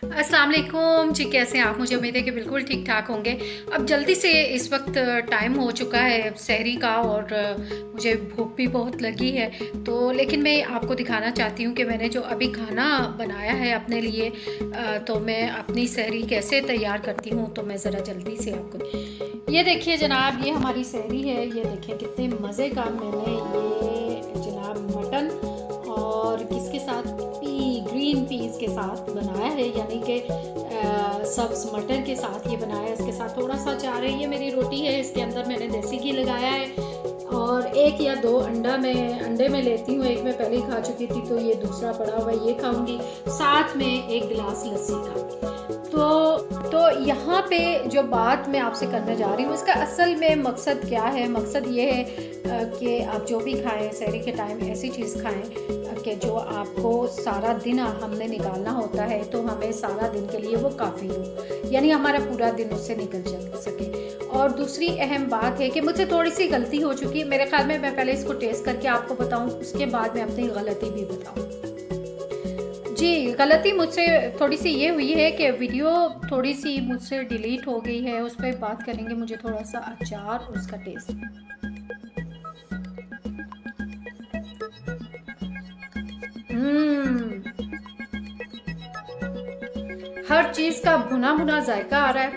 अस्सलाम वालेकुम जी, कैसे हैं आप? मुझे उम्मीद है कि बिल्कुल ठीक ठाक होंगे। अब जल्दी से इस वक्त टाइम हो चुका है सहरी का और मुझे भूख भी बहुत लगी है। तो लेकिन मैं आपको दिखाना चाहती हूँ कि मैंने जो अभी खाना बनाया है अपने लिए, तो मैं अपनी सहरी कैसे तैयार करती हूँ, तो मैं ज़रा जल्दी से आपको ये देखिए जनाब, ये हमारी सहरी है। ये देखिए कितने मज़े का मैंने ये जनाब मटन और किसके साथ ग्रीन पीस के साथ बनाया है, यानी कि सब्ज़ मटर के साथ ये बनाया है। इसके साथ थोड़ा सा चार है, ये मेरी रोटी है, इसके अंदर मैंने देसी घी लगाया है और एक या दो अंडे में लेती हूँ। एक मैं पहले ही खा चुकी थी, तो ये दूसरा पड़ा हुआ ये खाऊंगी, साथ में एक गिलास लस्सी का। तो यहाँ पे जो बात मैं आपसे करने जा रही हूँ, इसका असल में मकसद क्या है? मकसद ये है कि आप जो भी खाएं सहरी के टाइम ऐसी चीज़ खाएं कि जो आपको सारा दिन हमने निकालना होता है, तो हमें सारा दिन के लिए वो काफ़ी हो, यानी हमारा पूरा दिन उससे निकल सके। और दूसरी अहम बात है कि मुझसे थोड़ी सी गलती हो चुकी है, मेरे ख्याल में मैं पहले इसको टेस्ट करके आपको बताऊं, उसके बाद मैं अपनी गलती भी बताऊं। जी, गलती मुझसे थोड़ी सी ये हुई है कि वीडियो थोड़ी सी मुझसे डिलीट हो गई है, उस पर बात करेंगे। मुझे थोड़ा सा अचार और उसका टेस्ट, हर चीज़ का भुना भुना जायका आ रहा है,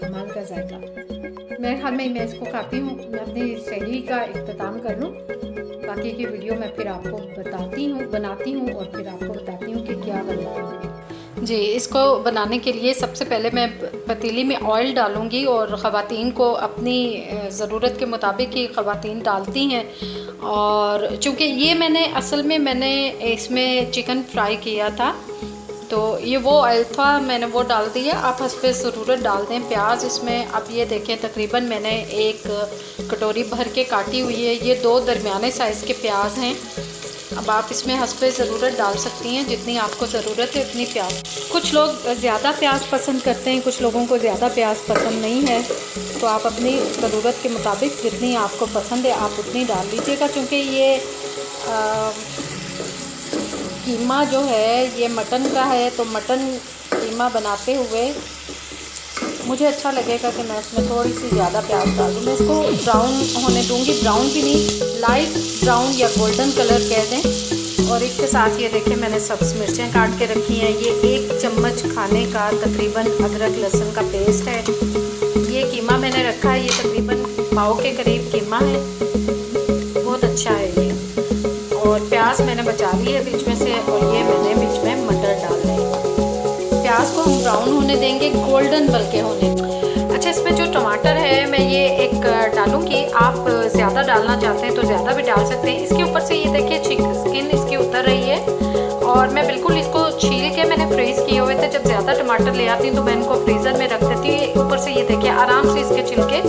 कमाल का जायका। मेरे ख्याल में मैं इसको खाती हूँ, मैं अपनी सहरी का इख्तिताम कर लूँ। बाकी की वीडियो मैं फिर आपको बनाती हूँ और फिर आपको बताती हूँ कि क्या बनाती हूँ। जी, इसको बनाने के लिए सबसे पहले मैं पतीली में ऑयल डालूँगी और ख़वातीन को अपनी ज़रूरत के मुताबिक ही ख़वातीन डालती हैं। और चूँकि ये असल में मैंने इसमें चिकन फ्राई किया था, तो ये वो ऑयल था, मैंने वो डाल दिया। आप हस्बे ज़रूरत डाल दें प्याज इसमें। अब ये देखें, तकरीबन मैंने एक कटोरी भर के काटी हुई है, ये दो दरमियाने साइज़ के प्याज हैं। अब आप इसमें हस्बे ज़रूरत डाल सकती हैं, जितनी आपको ज़रूरत है उतनी प्याज। कुछ लोग ज़्यादा प्याज पसंद करते हैं, कुछ लोगों को ज़्यादा प्याज पसंद नहीं है, तो आप अपनी ज़रूरत के मुताबिक जितनी आपको पसंद है आप उतनी डाल लीजिएगा। क्योंकि ये कीमा जो है ये मटन का है, तो मटन कीमा बनाते हुए मुझे अच्छा लगेगा कि मैं उसमें थोड़ी सी ज़्यादा प्याज डाल दूँ। मैं इसको ब्राउन होने दूँगी, ब्राउन भी नहीं, लाइट ब्राउन या गोल्डन कलर कह दें। और इसके साथ ये देखिए मैंने सब्ज़ मिर्चें काट के रखी हैं। ये 1 चम्मच खाने का तकरीबन अदरक लहसुन का पेस्ट है। ये कीमा मैंने रखा है, ये तकरीबन पाव के करीब कीमा है, बहुत अच्छा है ये। और प्याज मैंने बचा ली है बीच में से, और ये मैंने बीच में मटर डाल दी। प्याज को हम ब्राउन होने देंगे, गोल्डन बल्कि होने। अच्छा, इसमें जो टमाटर है मैं ये एक डालूंगी, आप ज़्यादा डालना चाहते हैं तो ज़्यादा भी डाल सकते हैं। इसके ऊपर से ये देखिए स्किन इसकी उतर रही है, और मैं बिल्कुल इसको छील के मैंने फ्रीज़ किए हुए थे। जब ज़्यादा टमाटर ले आती हूँ तो मैं इनको फ्रीज़र में रख देती हूँ। ऊपर से ये देखिए आराम से इसके छिलके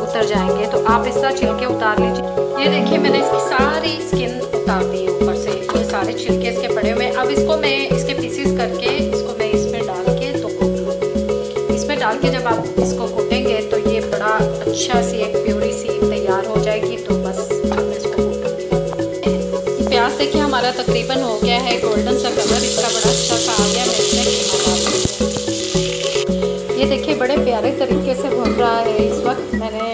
उतर जाएंगे, तो आप इस तरह छिलके उतार लीजिए। ये देखिए मैंने इसकी सारी स्किन उतार दी है, ऊपर से ये सारे छिलके इसके पड़े हुए हैं। अब इसको मैं इसके पीसीस करके इसको मैं इसमें डाल के तो कूट लूँगी। इसमें डाल के जब आप इसको कूटेंगे तो ये बड़ा अच्छा सी एक प्यूरी सी तैयार हो जाएगी। तो बस अब मैं इसको कूटूँगी। प्याज देखिए हमारा तकरीबन हो गया है, गोल्डन सा कलर इसका बड़ा अच्छा सा आ गया। मैं इसमें कीमा डाल दूँगी। ये देखिए बड़े प्यारे तरीके से भुन रहा है इस वक्त। मैंने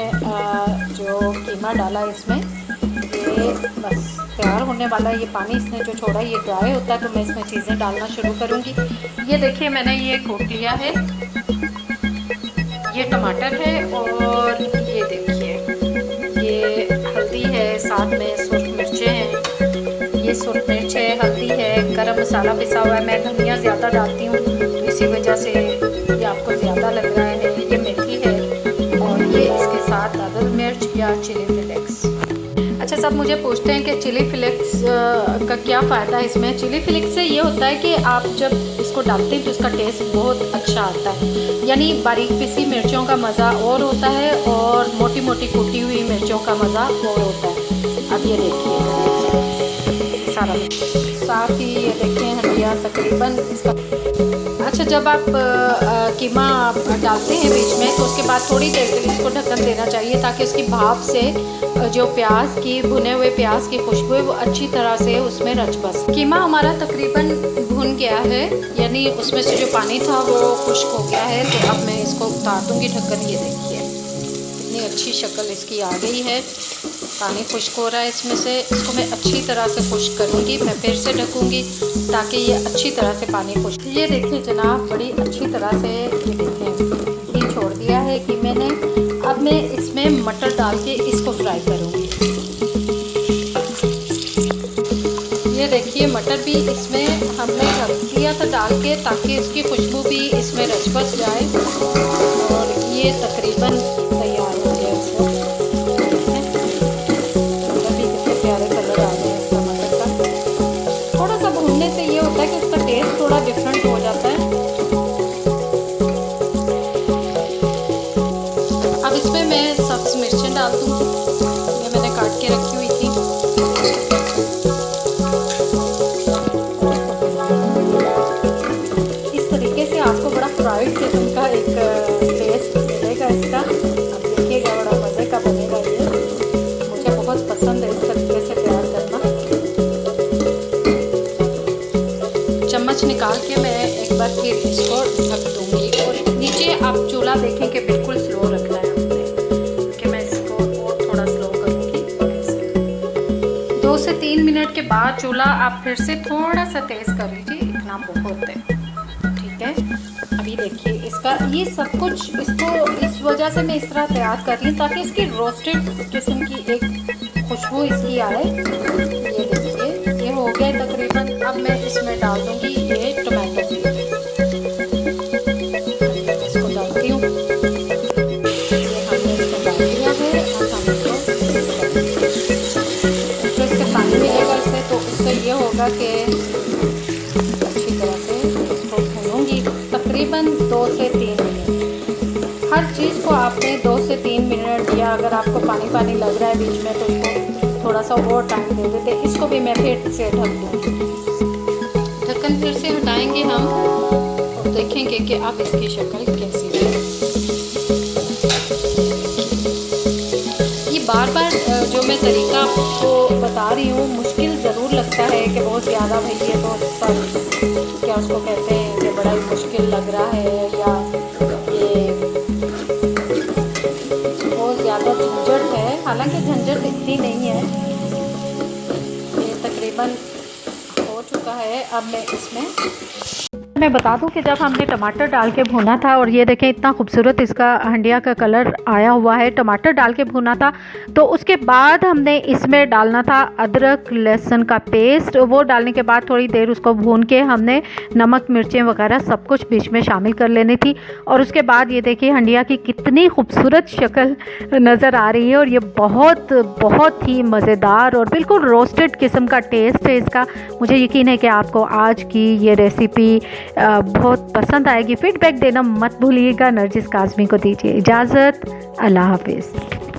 जो कीमा डाला इसमें, ये बस तैयार होने वाला है। ये पानी इसने जो छोड़ा ये ड्राई होता है, तो मैं इसमें चीज़ें डालना शुरू करूँगी। ये देखिए मैंने ये कूट लिया है, ये टमाटर है, और ये देखिए ये हल्दी है, साथ में सुर्ख मिर्चें हैं। ये सुर्ख मिर्च है, हल्दी है, गरम मसाला पिसा हुआ है। मैं धनिया ज़्यादा डालती हूँ तो इसी वजह से ये आपको ज़्यादा लग रहा है। ये मेथी है, और ये इसके साथ लाल मिर्च या चिली फ्लेक्स। अच्छा, सब मुझे पूछते हैं कि चिली फ्लेक्स का क्या फ़ायदा है इसमें। चिली फ्लेक्स से ये होता है कि आप जब इसको डालते हैं तो इसका टेस्ट बहुत अच्छा आता है, यानी बारीक पिसी मिर्चों का मज़ा और होता है, और मोटी मोटी कूटी हुई मिर्चों का मज़ा और होता है। अब ये देखिए सारा साथ ही ये देखिए हंडिया तकरीबन इसका। अच्छा, जब आप कीमा डालते हैं बीच में तो उसके बाद थोड़ी देर के लिए इसको ढक्कन देना चाहिए, ताकि उसकी भाप से जो प्याज की भुने हुए प्याज की खुशबू है वो अच्छी तरह से उसमें रच बस। कीमा हमारा तकरीबन भुन गया है, यानी उसमें से जो पानी था वो खुश्क हो गया है। तो अब मैं इसको उतार दूँगी ढक्कन। ये देखिए कितनी अच्छी शक्ल इसकी आ गई है। पानी खुश्क हो रहा है इसमें से। इसको मैं अच्छी तरह से खुश्क करूँगी। मैं फिर से ढकूँगी ताकि ये अच्छी तरह से पानी खुश्क। ये देखिए जनाब, बड़ी अच्छी तरह से ये देखें घी छोड़ दिया है कि मैंने। अब मैं इसमें मटर डाल के इसको फ्राई करूँगी। ये देखिए मटर भी इसमें हमने रख दिया था डाल के, ताकि इसकी खुशबू भी इसमें रच बस जाए। और ये तकरीबन तैयार हो गया। इसको मटर भी कितने प्यारे कलर आ गए इसका मटर का। थोड़ा सा भूनने से ये होता है कि इसका टेस्ट थोड़ा डिफरेंट हो जाता है। अब इसमें मैं सब्ज़ मिर्चें डाल दूँ। ये मैंने काट के रखी हुई थी। आपको बड़ा फ्राइड किस्म का एक टेस्ट मिलेगा इसका। अब देखिएगा बड़ा मज़े का बनेगा ये। मुझे बहुत पसंद है इस तरीके से तैयार करना। चम्मच निकाल के मैं एक बार फिर इसको ढक दूँगी। और नीचे आप चूल्हा देखें कि बिल्कुल स्लो रखना है हमने, कि मैं इसको और थोड़ा स्लो करूँगी। 2 से 3 मिनट के बाद चूल्हा आप फिर से थोड़ा सा तेज़ कर लीजिए, इतना बहुत है। अभी देखिए इसका ये सब कुछ, इसको इस वजह से मैं इस तरह तैयार कर रही हूँ ताकि इसकी रोस्टेड किस्म की एक खुशबू इसकी आए। ये देखिए ये हो गया तकरीबन। अब मैं इसमें डाल दूँगी ये टमाटो प्यूरी। इसको डालती हूँ। ये हमने इसको डाल दिया है। अब हम इसको तो इससे पानी मिलेगा इससे, तो उससे ये होगा कि अच्छी तरह से इसको भूनूँगी तकरीबन 2 से 3 मिनट। हर चीज़ को आपने 2 से 3 मिनट, या अगर आपको पानी पानी लग रहा है बीच में तो इसको थोड़ा सा और टाइम दे देते। इसको भी मैं फिर से ढक दूँगी। ढक्कन फिर से हटाएंगे हम और देखेंगे कि अब इसकी शक्ल कैसी है। ये बार बार जो मैं तरीका आपको बता रही हूँ, मुश्किल ज़रूर लगता है कि बहुत ज़्यादा भाई ये तो क्या उसको कहते हैं कि बड़ा ही मुश्किल लग रहा है, या ये बहुत ज़्यादा झंझट है। हालांकि झंझट इतनी नहीं है। ये तकरीबन हो चुका है। अब मैं बता दूं कि जब हमने टमाटर डाल के भुना था, और ये देखें इतना खूबसूरत इसका हंडिया का कलर आया हुआ है, टमाटर डाल के भुना था, तो उसके बाद हमने इसमें डालना था अदरक लहसुन का पेस्ट। वो डालने के बाद थोड़ी देर उसको भून के हमने नमक मिर्चें वगैरह सब कुछ बीच में शामिल कर लेनी थी। और उसके बाद ये देखिए हंडिया की कितनी खूबसूरत शक्ल नज़र आ रही है। और ये बहुत बहुत ही मज़ेदार और बिल्कुल रोस्टेड किस्म का टेस्ट है इसका। मुझे यकीन है कि आपको आज की ये रेसिपी बहुत पसंद आएगी। फीडबैक देना मत भूलिएगा। नरजिस काज़मी को दीजिए इजाज़त। अल्लाह हाफिज़।